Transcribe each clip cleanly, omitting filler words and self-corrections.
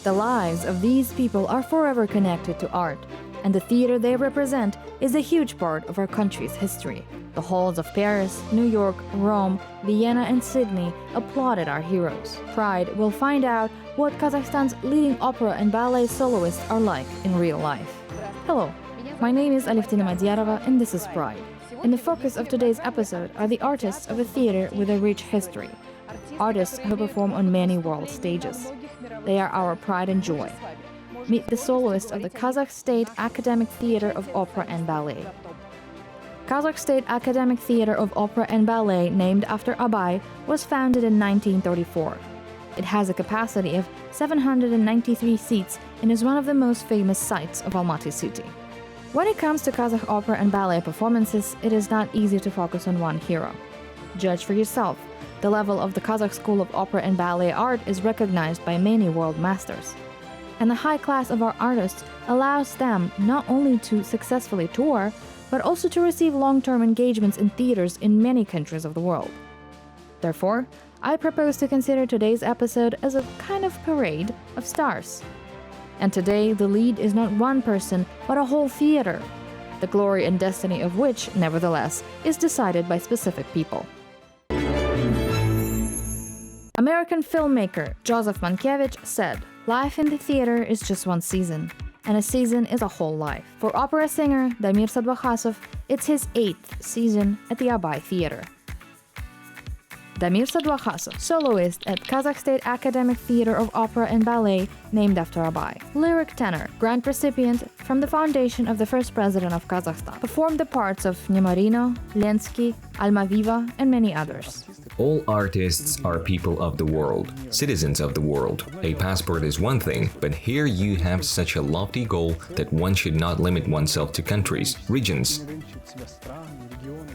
The lives of these people are forever connected to art, and the theater they represent is a huge part of our country's history. The halls of Paris, New York, Rome, Vienna, and Sydney applauded our heroes. Pride will find out what Kazakhstan's leading opera and ballet soloists are like in real life. Hello, my name is Aleftina Madyarova, and this is Pride. In the focus of today's episode are the artists of a theater with a rich history. Artists who perform on many world stages. They are our pride and joy. Meet the soloists of the Kazakh State Academic Theater of Opera and Ballet. Kazakh State Academic Theater of Opera and Ballet, named after Abay, was founded in 1934. It has a capacity of 793 seats and is one of the most famous sites of Almaty city. When it comes to Kazakh opera and ballet performances, it is not easy to focus on one hero. Judge for yourself. The level of the Kazakh School of Opera and Ballet art is recognized by many world masters. And the high class of our artists allows them not only to successfully tour, but also to receive long-term engagements in theaters in many countries of the world. Therefore, I propose to consider today's episode as a kind of parade of stars. And today, the lead is not one person, but a whole theater, the glory and destiny of which, nevertheless, is decided by specific people. American filmmaker Joseph Mankiewicz said, "Life in the theater is just one season, and a season is a whole life." For opera singer Damir Sadvakhasov, it's his 8th season at the Abay Theater. Damir Sadvakhasov, soloist at Kazakh State Academic Theater of Opera and Ballet, named after Abay. Lyric tenor, grant recipient from the foundation of the first president of Kazakhstan. Performed the parts of Nemarino, Lenski, Almaviva, and many others. All artists are people of the world, citizens of the world. A passport is one thing, but here you have such a lofty goal that one should not limit oneself to countries, regions.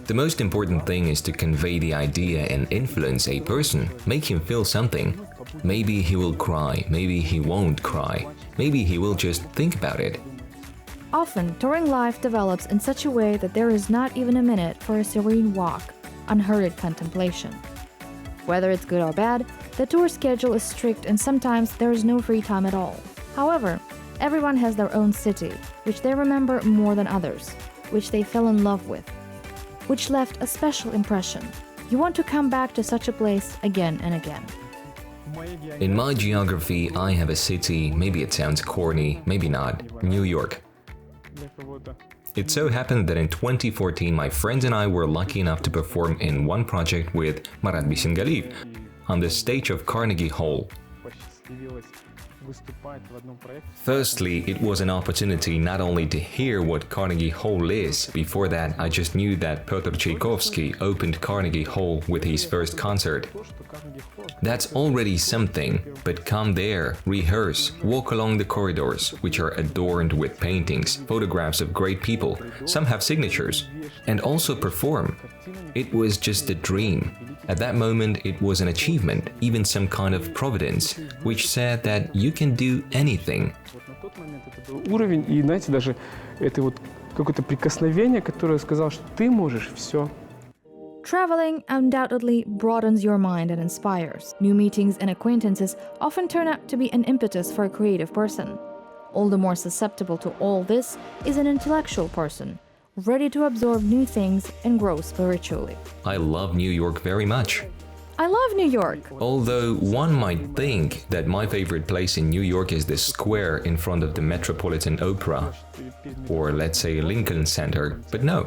The most important thing is to convey the idea and influence a person, make him feel something. Maybe he will cry, maybe he won't cry, maybe he will just think about it. Often, touring life develops in such a way that there is not even a minute for a serene walk, unhurried contemplation. Whether it's good or bad, the tour schedule is strict and sometimes there is no free time at all. However, everyone has their own city, which they remember more than others, which they fell in love with, which left a special impression. You want to come back to such a place again and again. In my geography, I have a city, maybe it sounds corny, maybe not, New York. It so happened that in 2014, my friends and I were lucky enough to perform in one project with Marat Bisengaliyev on the stage of Carnegie Hall. Firstly, it was an opportunity not only to hear what Carnegie Hall is. Before that, I just knew that Pyotr Tchaikovsky opened Carnegie Hall with his first concert. That's already something, but come there, rehearse, walk along the corridors, which are adorned with paintings, photographs of great people, some have signatures, and also perform. It was just a dream. At that moment, it was an achievement, even some kind of providence, which said that you can do anything. Уровень, и знаете, даже это вот какое-то прикосновение, которое сказал, что ты можешь все. Traveling undoubtedly broadens your mind and inspires. New meetings and acquaintances often turn out to be an impetus for a creative person. All the more susceptible to all this is an intellectual person, ready to absorb new things and grow spiritually. I love New York very much. I love New York. Although one might think that my favorite place in New York is the square in front of the Metropolitan Opera, or let's say Lincoln Center, but no.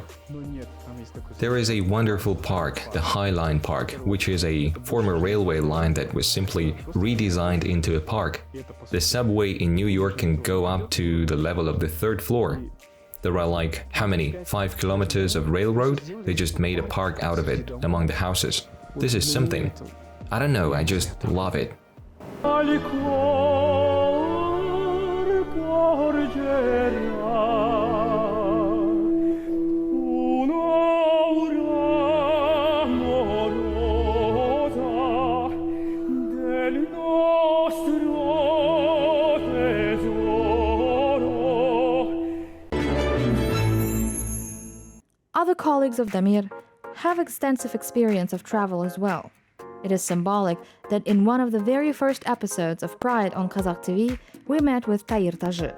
There is a wonderful park, the High Line Park, which is a former railway line that was simply redesigned into a park. The subway in New York can go up to the level of the 3rd floor. There are like, how many, 5 kilometers of railroad? They just made a park out of it, among the houses. This is something. I don't know, I just love it. Other colleagues of Damir have extensive experience of travel as well. It is symbolic that in one of the very first episodes of Pride on Qazaq TV, we met with Tahir Tajı.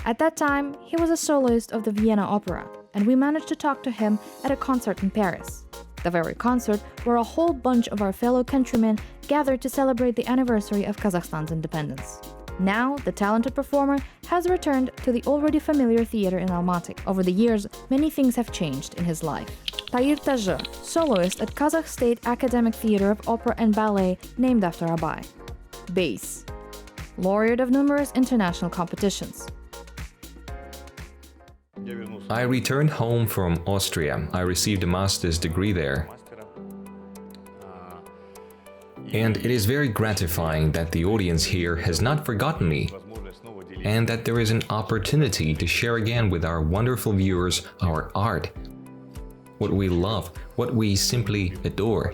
At that time, he was a soloist of the Vienna Opera, and we managed to talk to him at a concert in Paris. The very concert where a whole bunch of our fellow countrymen gathered to celebrate the anniversary of Kazakhstan's independence. Now, the talented performer has returned to the already familiar theater in Almaty. Over the years, many things have changed in his life. Tahir Tajı, soloist at Kazakh State Academic Theater of Opera and Ballet, named after Abay. Bass, laureate of numerous international competitions. I returned home from Austria. I received a master's degree there. And it is very gratifying that the audience here has not forgotten me, and that there is an opportunity to share again with our wonderful viewers our art, what we love, what we simply adore.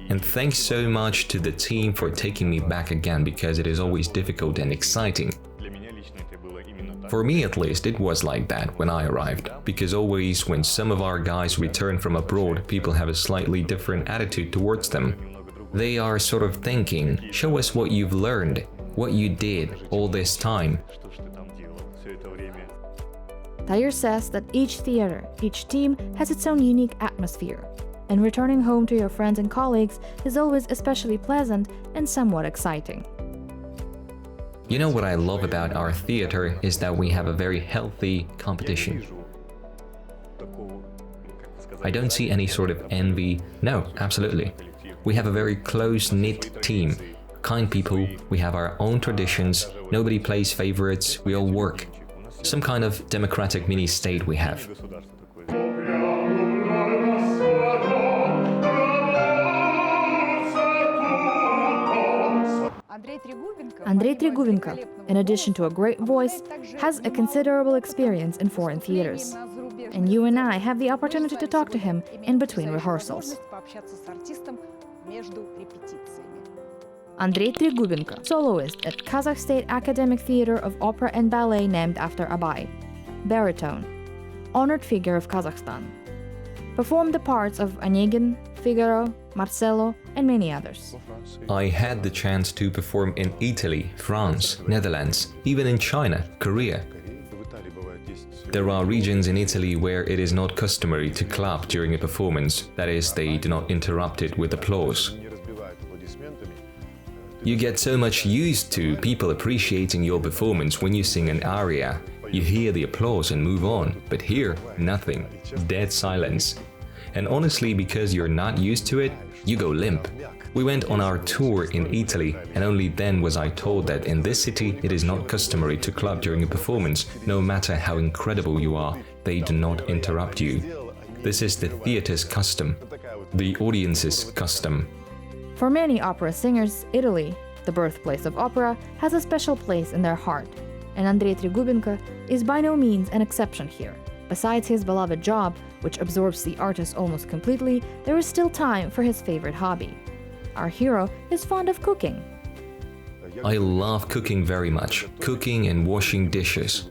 And thanks so much to the team for taking me back again, because it is always difficult and exciting. For me at least, it was like that when I arrived, because always when some of our guys return from abroad, people have a slightly different attitude towards them. They are sort of thinking, show us what you've learned, what you did all this time. Tahir says that each theater, each team has its own unique atmosphere, and returning home to your friends and colleagues is always especially pleasant and somewhat exciting. You know what I love about our theater is that we have a very healthy competition. I don't see any sort of envy. No, absolutely. We have a very close-knit team. Kind people, we have our own traditions, nobody plays favorites, we all work. Some kind of democratic mini-state we have. Andrei Trigubenko, in addition to a great voice, has a considerable experience in foreign theaters. And you and I have the opportunity to talk to him in between rehearsals. Andrei Trigubenko, soloist at Kazakh State Academic Theater of Opera and Ballet named after Abay. Baritone, honored figure of Kazakhstan. Performed the parts of Onegin, Figaro, Marcello, and many others. I had the chance to perform in Italy, France, Netherlands, even in China, Korea. There are regions in Italy where it is not customary to clap during a performance, that is, they do not interrupt it with applause. You get so much used to people appreciating your performance when you sing an aria. You hear the applause and move on, but here, nothing. Dead silence. And honestly, because you're not used to it, you go limp. We went on our tour in Italy, and only then was I told that in this city it is not customary to clap during a performance. No matter how incredible you are, they do not interrupt you. This is the theater's custom, the audience's custom. For many opera singers, Italy, the birthplace of opera, has a special place in their heart, and Andrei Trigubenko is by no means an exception here. Besides his beloved job, which absorbs the artist almost completely, there is still time for his favorite hobby. Our hero is fond of cooking. I love cooking very much, cooking and washing dishes.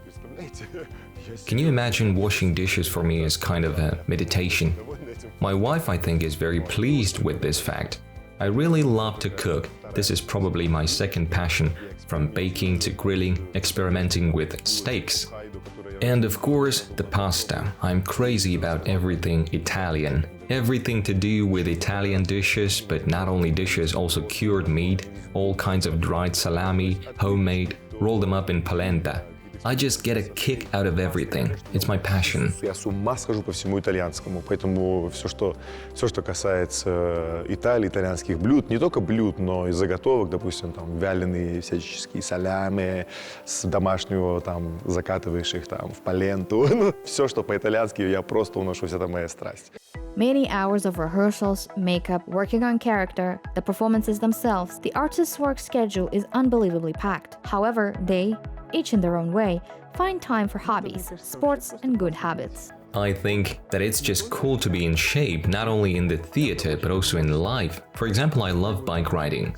Can you imagine washing dishes for me as kind of a meditation? My wife, I think, is very pleased with this fact. I really love to cook. This is probably my second passion, from baking to grilling, experimenting with steaks. And of course, the pasta. I'm crazy about everything Italian. Everything to do with Italian dishes, but not only dishes, also cured meat, all kinds of dried salami, homemade, roll them up in polenta. I just get a kick out of everything. It's my passion. Я с ума схожу по всему итальянскому, поэтому все, что касается Италии, итальянских блюд, не только блюд, но и заготовок, допустим, там вяленые всяческие солями, с домашнего там закатываешь их там в поленту. Ну, все, что по-итальянски, я просто уношусь, это моя страсть. Many hours of rehearsals, makeup, working on character, the performances themselves, the artist's work schedule is unbelievably packed. However, they, each in their own way, find time for hobbies, sports, and good habits. I think that it's just cool to be in shape, not only in the theater, but also in life. For example, I love bike riding.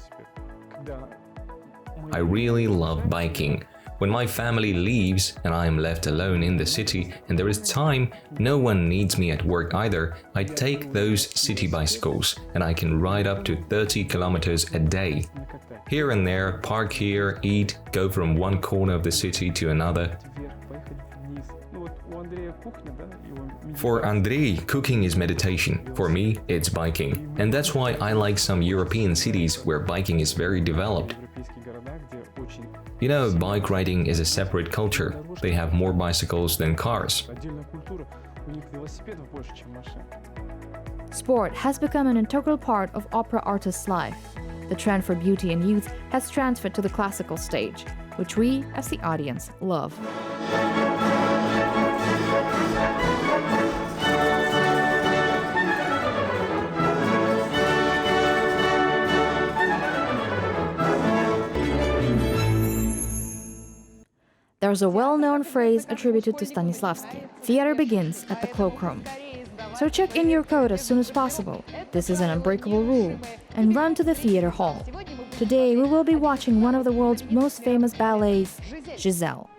I really love biking. When my family leaves and I am left alone in the city and there is time, no one needs me at work either, I take those city bicycles and I can ride up to 30 kilometers a day. Here and there, park here, eat, go from one corner of the city to another. For Andrei, cooking is meditation. For me, it's biking. And that's why I like some European cities where biking is very developed. You know, bike riding is a separate culture. They have more bicycles than cars. Sport has become an integral part of opera artists' life. The trend for beauty and youth has transferred to the classical stage, which we, as the audience, love. There's a well-known phrase attributed to Stanislavski: theater begins at the cloakroom. So check in your coat as soon as possible. This is an unbreakable rule. And run to the theater hall. Today we will be watching one of the world's most famous ballets, Giselle.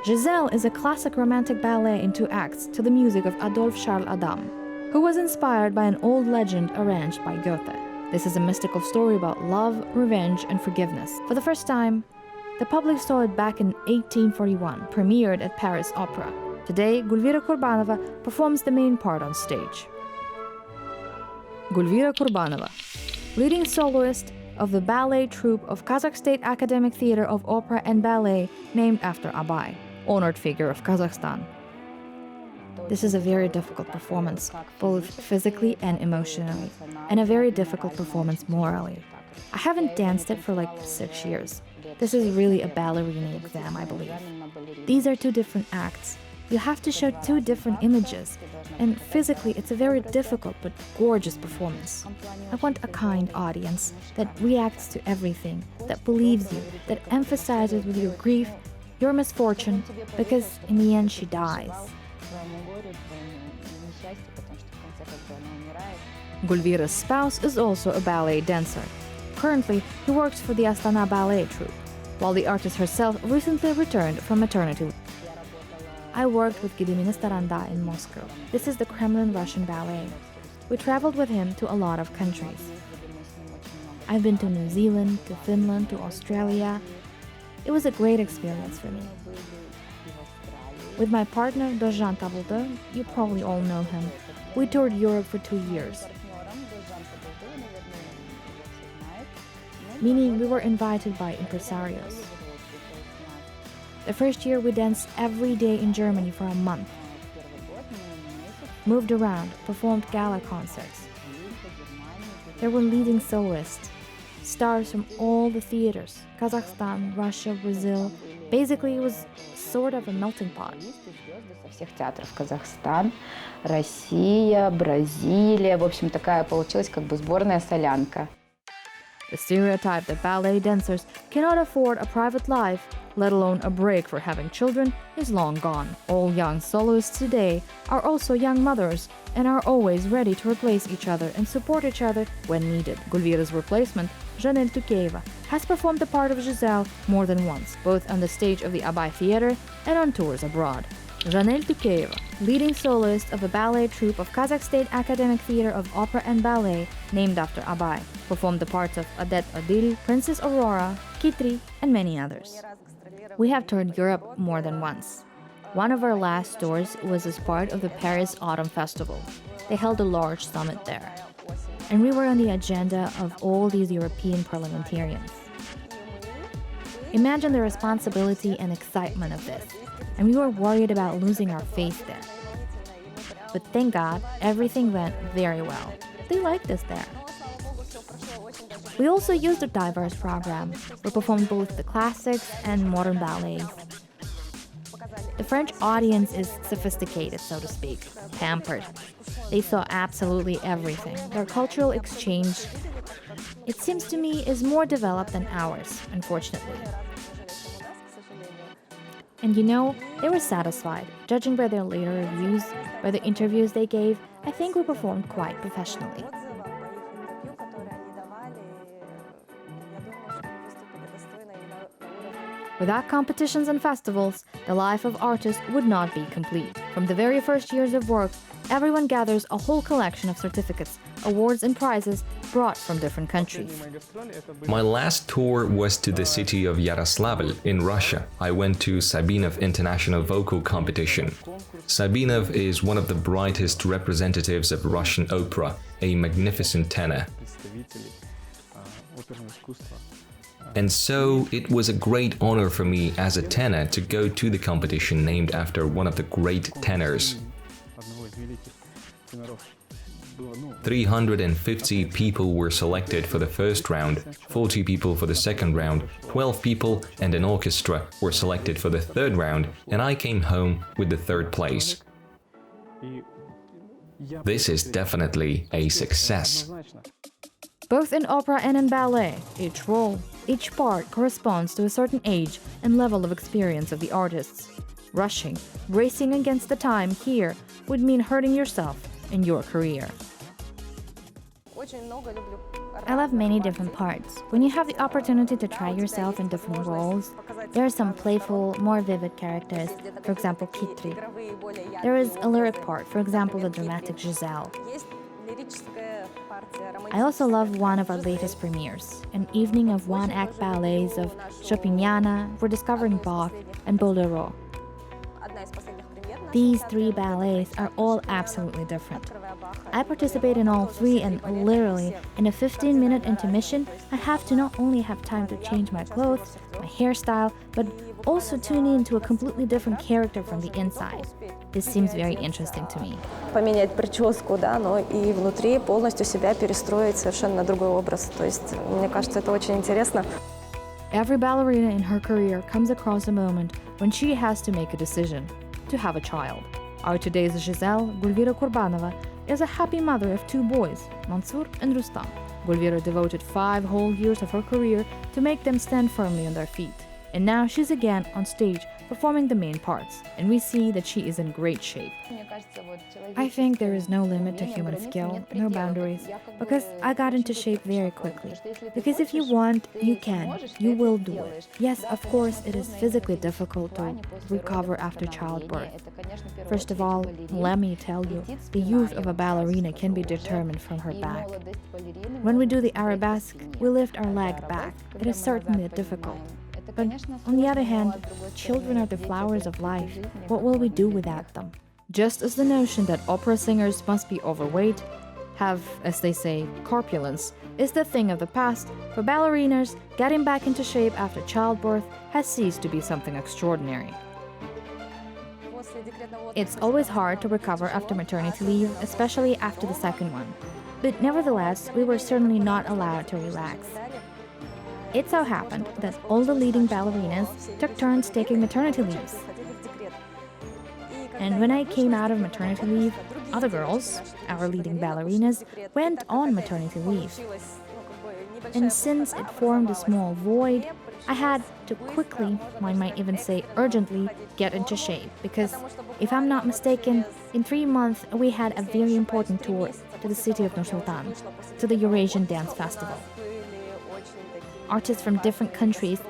Giselle is a classic romantic ballet in 2 acts to the music of Adolphe Charles Adam, who was inspired by an old legend arranged by Goethe. This is a mystical story about love, revenge, and forgiveness. For the first time, the public saw it back in 1841, premiered at Paris Opera. Today, Gulvira Kurbanova performs the main part on stage. Gulvira Kurbanova, leading soloist of the ballet troupe of Kazakh State Academic Theatre of Opera and Ballet, named after Abay, honored figure of Kazakhstan. This is a very difficult performance, both physically and emotionally, and a very difficult performance morally. I haven't danced it for like 6 years. This is really a ballerina exam, I believe. These are 2 different acts. You have to show 2 different images, and physically it's a very difficult but gorgeous performance. I want a kind audience that reacts to everything, that believes you, that emphasizes with your grief, your misfortune, because in the end she dies. Gulvira's spouse is also a ballet dancer. Currently, he works for the Astana ballet troupe, while the artist herself recently returned from maternity leave. I worked with Gediminas Taranda in Moscow. This is the Kremlin Russian ballet. We traveled with him to a lot of countries. I've been to New Zealand, to Finland, to Australia. It was a great experience for me. With my partner, Dojan Tabulda, you probably all know him, we toured Europe for 2 years. Meaning we were invited by impresarios. The first year we danced every day in Germany for a month. Moved around, performed gala concerts. There were leading soloists, stars from all the theaters, Kazakhstan, Russia, Brazil. Basically, it was sort of a melting pot. Всех театров: Казахстан, Россия, Бразилия. В общем, такая получилась как бы сборная солянка. The stereotype that ballet dancers cannot afford a private life, let alone a break for having children, is long gone. All young soloists today are also young mothers and are always ready to replace each other and support each other when needed. Gulvira's replacement, Janelle Tukeyeva, has performed the part of Giselle more than once, both on the stage of the Abay Theatre and on tours abroad. Janelle Tukeyeva, leading soloist of the ballet troupe of Kazakh State Academic Theatre of Opera and Ballet, named after Abay, performed the parts of Adet Odil, Princess Aurora, Kitri, and many others. We have toured Europe more than once. One of our last tours was as part of the Paris Autumn Festival. They held a large summit there. And we were on the agenda of all these European parliamentarians. Imagine the responsibility and excitement of this. And we were worried about losing our face there. But thank God, everything went very well. They liked us there. We also used a diverse program. We performed both the classics and modern ballets. The French audience is sophisticated, so to speak, pampered. They saw absolutely everything. Their cultural exchange, it seems to me, is more developed than ours, unfortunately. And you know, they were satisfied. Judging by their later reviews, by the interviews they gave, I think we performed quite professionally. Without competitions and festivals, the life of artists would not be complete. From the very first years of work, everyone gathers a whole collection of certificates, awards and prizes brought from different countries. My last tour was to the city of Yaroslavl in Russia. I went to Sabinov International Vocal Competition. Sabinov is one of the brightest representatives of Russian opera, a magnificent tenor. And so it was a great honor for me as a tenor to go to the competition named after one of the great tenors. 350 people were selected for the first round, 40 people for the second round, 12 people and an orchestra were selected for the third round, and I came home with the third place. This is definitely a success. Both in opera and in ballet, each role, each part corresponds to a certain age and level of experience of the artists. Rushing, racing against the time here would mean hurting yourself in your career. I love many different parts. When you have the opportunity to try yourself in different roles, there are some playful, more vivid characters, for example, Kitri. There is a lyric part, for example, the dramatic Giselle. I also love one of our latest premieres, an evening of one-act ballets of Chopiniana, Rediscovering Bach, and Bolero. These three ballets are all absolutely different. I participate in all three, and literally, in a 15-minute intermission, I have to not only have time to change my clothes, my hairstyle, but also tune into a completely different character from the inside. This seems very interesting to me. Поменять прическу, да, но и внутри полностью себя перестроить совершенно на другой образ. То есть, мне кажется, это очень интересно. Every ballerina in her career comes across a moment when she has to make a decision to have a child. Our today's Giselle, Gulvira Kurbanova, is a happy mother of two boys, Mansur and Rustam. Gulvira devoted 5 whole years of her career to make them stand firmly on their feet. And now she's again on stage performing the main parts, and we see that she is in great shape. I think there is no limit to human skill, no boundaries, because I got into shape very quickly. Because if you want, you can, you will do it. Yes, of course, it is physically difficult to recover after childbirth. First of all, let me tell you, the youth of a ballerina can be determined from her back. When we do the arabesque, we lift our leg back. It is certainly difficult. But on the other hand, children are the flowers of life. What will we do without them? Just as the notion that opera singers must be overweight, have, as they say, corpulence, is the thing of the past, for ballerinas, getting back into shape after childbirth has ceased to be something extraordinary. It's always hard to recover after maternity leave, especially after the second one. But nevertheless, we were certainly not allowed to relax. It so happened that all the leading ballerinas took turns taking maternity leaves. And when I came out of maternity leave, other girls, our leading ballerinas, went on maternity leave. And since it formed a small void, I had to quickly, one might even say urgently, get into shape. Because if I'm not mistaken, in 3 months we had a very important tour to the city of Nur-Sultan, to the Eurasian Dance Festival. Artists from different countries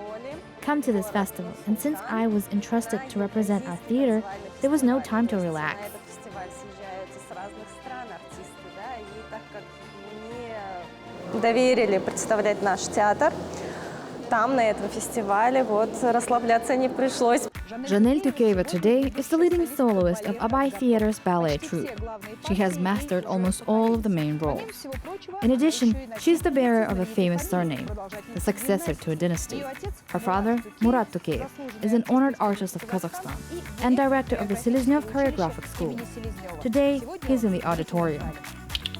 come to this festival, and since I was entrusted to represent our theater, there was no time to relax. Доверили представлять наш театр. Там, на этом фестивале, вот, расслабляться не пришлось. Janelle Tukeva today is the leading soloist of Abai Theater's ballet troupe. She has mastered almost all of the main roles. In addition, she's the bearer of a famous surname, the successor to a dynasty. Her father, Murat Tukeyev, is an honored artist of Kazakhstan and director of the Seleznyov Choreographic School. Today, he's in the auditorium.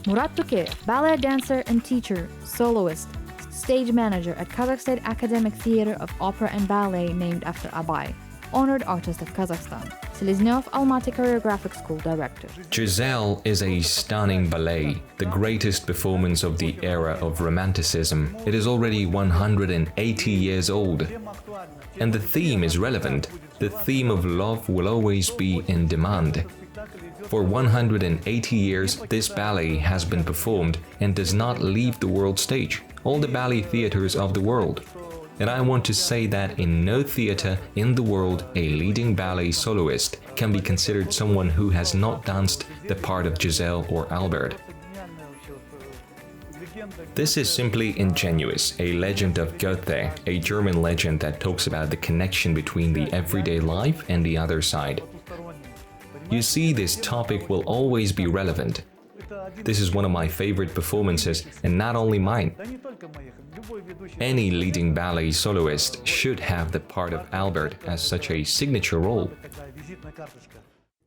Murat Tukeyev, ballet dancer and teacher, soloist, stage manager at Kazakh State Academic Theater of Opera and Ballet named after Abai, honored artist of Kazakhstan, Seleznyov Almaty Choreographic School director. Giselle is a stunning ballet, the greatest performance of the era of Romanticism. It is already 180 years old. And the theme is relevant. The theme of love will always be in demand. For 180 years, this ballet has been performed and does not leave the world stage, all the ballet theaters of the world. And I want to say that in no theater in the world, a leading ballet soloist can be considered someone who has not danced the part of Giselle or Albert. This is simply ingenuous, a legend of Goethe, a German legend that talks about the connection between the everyday life and the other side. You see, this topic will always be relevant. This is one of my favorite performances, and not only mine. Any leading ballet soloist should have the part of Albert as such a signature role.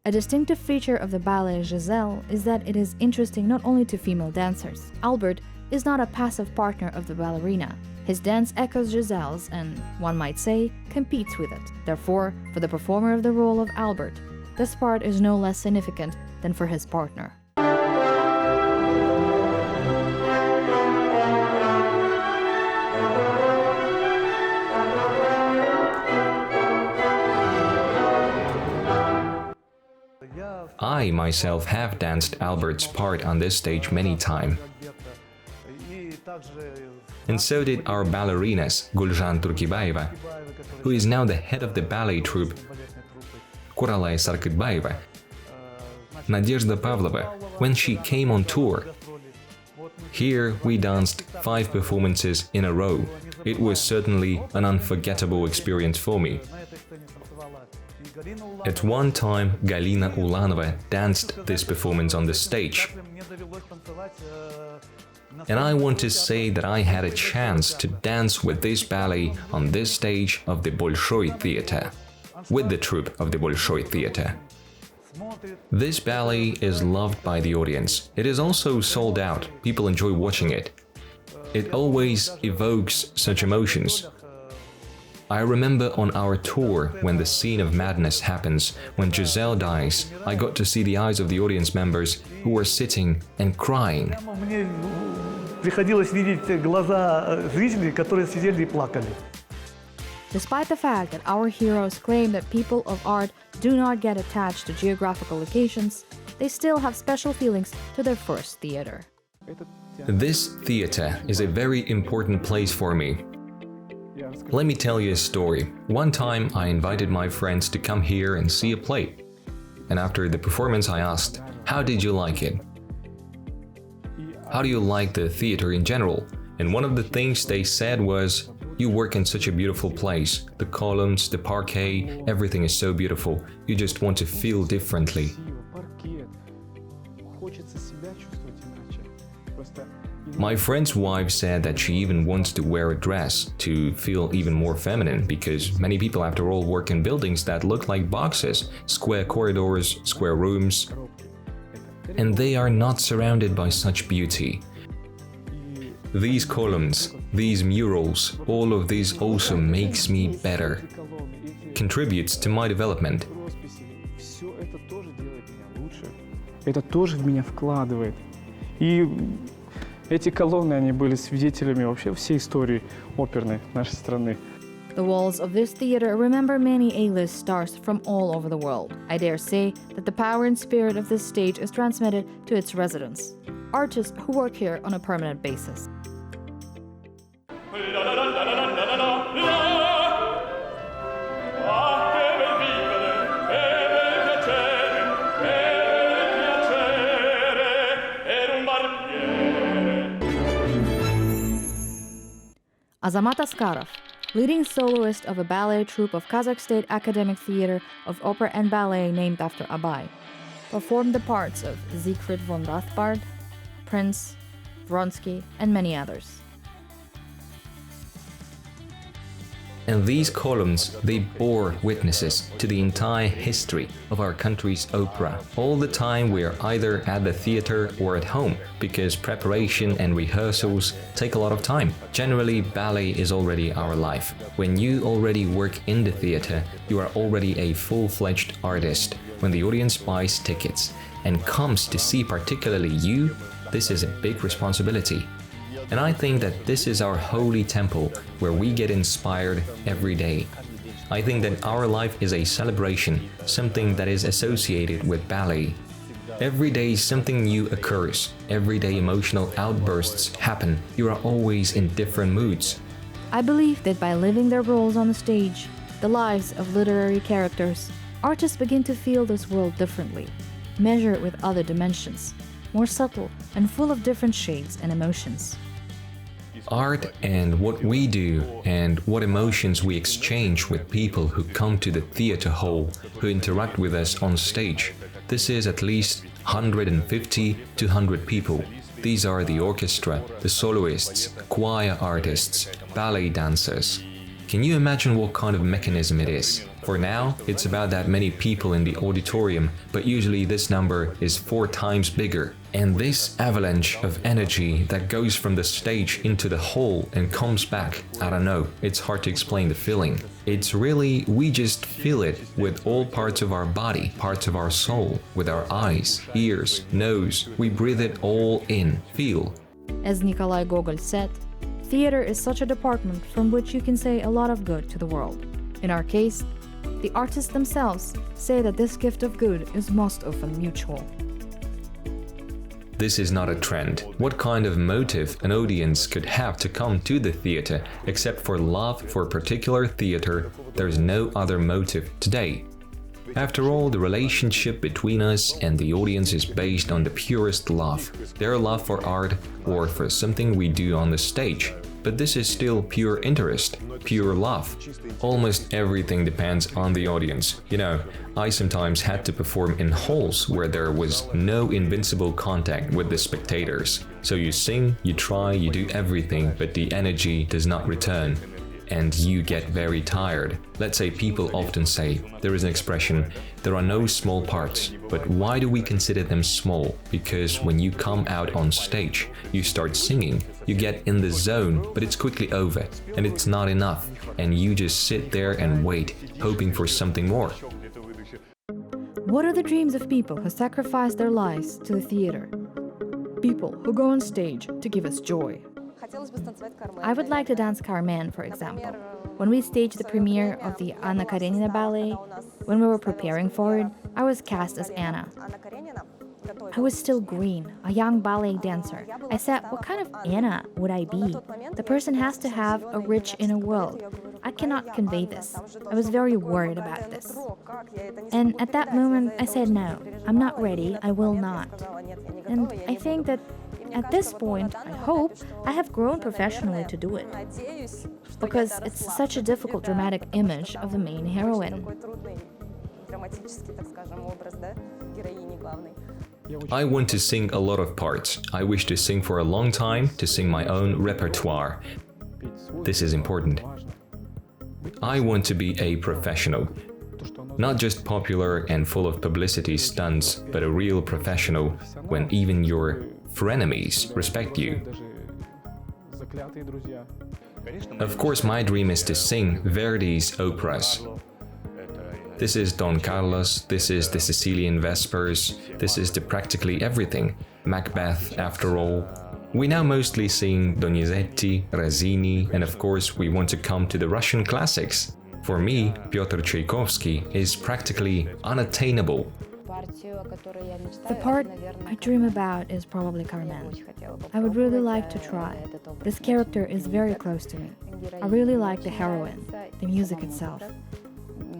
A distinctive feature of the ballet Giselle is that it is interesting not only to female dancers. Albert is not a passive partner of the ballerina. His dance echoes Giselle's and, one might say, competes with it. Therefore, for the performer of the role of Albert, this part is no less significant than for his partner. I myself have danced Albert's part on this stage many times. And so did our ballerinas, Guljan Turkibayeva, who is now the head of the ballet troupe, Kuralay Sarkitbayeva, Nadezhda Pavlova, when she came on tour. Here we danced 5 performances in a row. It was certainly an unforgettable experience for me. At one time, Galina Ulanova danced this performance on the stage. And I want to say that I had a chance to dance with this ballet on this stage of the Bolshoi Theater, with the troupe of the Bolshoi Theater. This ballet is loved by the audience. It is also sold out. People enjoy watching it. It always evokes such emotions. I remember on our tour when the scene of madness happens, when Giselle dies, I got to see the eyes of the audience members who were sitting and crying. Despite the fact that our heroes claim that people of art do not get attached to geographical locations, they still have special feelings to their first theater. This theater is a very important place for me. Let me tell you a story. One time I invited my friends to come here and see a play. And after the performance I asked, "How did you like it? How do you like the theater in general?" And one of the things they said was, "You work in such a beautiful place. The columns, the parquet, everything is so beautiful. You just want to feel differently." My friend's wife said that she even wants to wear a dress to feel even more feminine, because many people after all work in buildings that look like boxes, square corridors, square rooms, and they are not surrounded by such beauty. These columns, these murals, all of this also makes me better, contributes to my development. Это тоже в меня вкладывает. И эти колонны, они были свидетелями вообще всей истории оперной нашей страны. The walls of this theater remember many A-list stars from all over the world. I dare say that the power and spirit of this stage is transmitted to its residents, artists who work here on a permanent basis. Azamat Askarov, leading soloist of a ballet troupe of Kazakh State Academic Theater of Opera and Ballet named after Abai, performed the parts of Siegfried von Rothbard, Prince, Vronsky, and many others. And these columns, they bore witnesses to the entire history of our country's opera. All the time we are either at the theater or at home, because preparation and rehearsals take a lot of time. Generally, ballet is already our life. When you already work in the theater, you are already a full-fledged artist. When the audience buys tickets and comes to see particularly you, this is a big responsibility. And I think that this is our holy temple where we get inspired every day. I think that our life is a celebration, something that is associated with ballet. Every day something new occurs, every day emotional outbursts happen, you are always in different moods. I believe that by living their roles on the stage, the lives of literary characters, artists begin to feel this world differently, measure it with other dimensions, more subtle and full of different shades and emotions. Art and what we do and what emotions we exchange with people who come to the theater hall, who interact with us on stage. This is at least 150 to 100 people. These are the orchestra, the soloists, choir artists, ballet dancers. Can you imagine what kind of mechanism it is? For now, it's about that many people in the auditorium, but usually this number is 4 times bigger. And this avalanche of energy that goes from the stage into the hall and comes back, I don't know, it's hard to explain the feeling. It's really, we just feel it with all parts of our body, parts of our soul, with our eyes, ears, nose. We breathe it all in, feel. As Nikolai Gogol said, theater is such a department from which you can say a lot of good to the world. In our case, the artists themselves say that this gift of good is most often mutual. This is not a trend. What kind of motive an audience could have to come to the theater except for love for a particular theater? There's no other motive today. After all, the relationship between us and the audience is based on the purest love, their love for art or for something we do on the stage. But this is still pure interest, pure love. Almost everything depends on the audience. You know, I sometimes had to perform in halls where there was no invincible contact with the spectators. So you sing, you try, you do everything, but the energy does not return. And you get very tired. Let's say people often say, there is an expression, there are no small parts. But why do we consider them small? Because when you come out on stage, you start singing, you get in the zone, but it's quickly over, and it's not enough, and you just sit there and wait, hoping for something more. What are the dreams of people who sacrifice their lives to the theater? People who go on stage to give us joy. I would like to dance Carmen, for example. When we staged the premiere of the Anna Karenina ballet, when we were preparing for it, I was cast as Anna. I was still green, a young ballet dancer. I said, what kind of Anna would I be? The person has to have a rich inner world. I cannot convey this. I was very worried about this. And at that moment, I said, no, I'm not ready, I will not. And I think that at this point, I hope, I have grown professionally to do it. Because it's such a difficult dramatic image of the main heroine. I want to sing a lot of parts. I wish to sing for a long time, to sing my own repertoire. This is important. I want to be a professional. Not just popular and full of publicity stunts, but a real professional when even your frenemies respect you. Of course, my dream is to sing Verdi's operas. This is Don Carlos, this is the Sicilian Vespers, this is the practically everything, Macbeth after all. We now mostly sing Donizetti, Rossini, and of course we want to come to the Russian classics. For me, Pyotr Tchaikovsky is practically unattainable. The part I dream about is probably Carmen. I would really like to try. This character is very close to me. I really like the heroine, the music itself.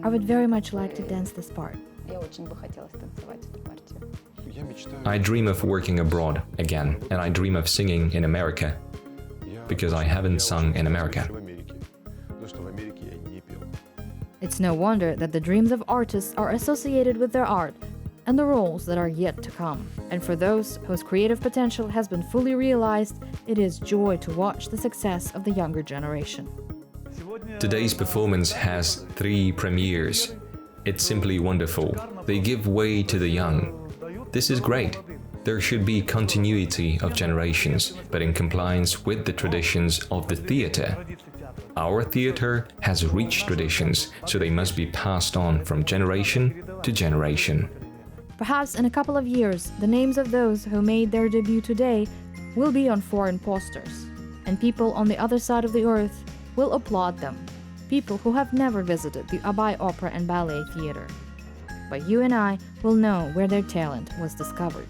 I would very much like to dance this part. I dream of working abroad again, and I dream of singing in America, because I haven't sung in America. It's no wonder that the dreams of artists are associated with their art and the roles that are yet to come. And for those whose creative potential has been fully realized, it is joy to watch the success of the younger generation. Today's performance has 3 premieres. It's simply wonderful. They give way to the young. This is great. There should be continuity of generations, but in compliance with the traditions of the theater. Our theater has rich traditions, so they must be passed on from generation to generation. Perhaps in a couple of years, the names of those who made their debut today will be on foreign posters, and people on the other side of the earth will applaud them. people who have never visited the Abay Opera and Ballet Theatre. But you and I will know where their talent was discovered.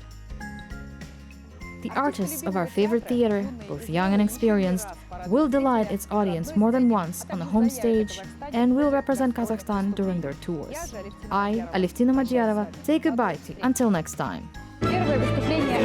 The artists of our favorite theatre, both young and experienced, will delight its audience more than once on the home stage and will represent Kazakhstan during their tours. I, Aleftina Madjarova, say goodbye to you until next time. Первое выступление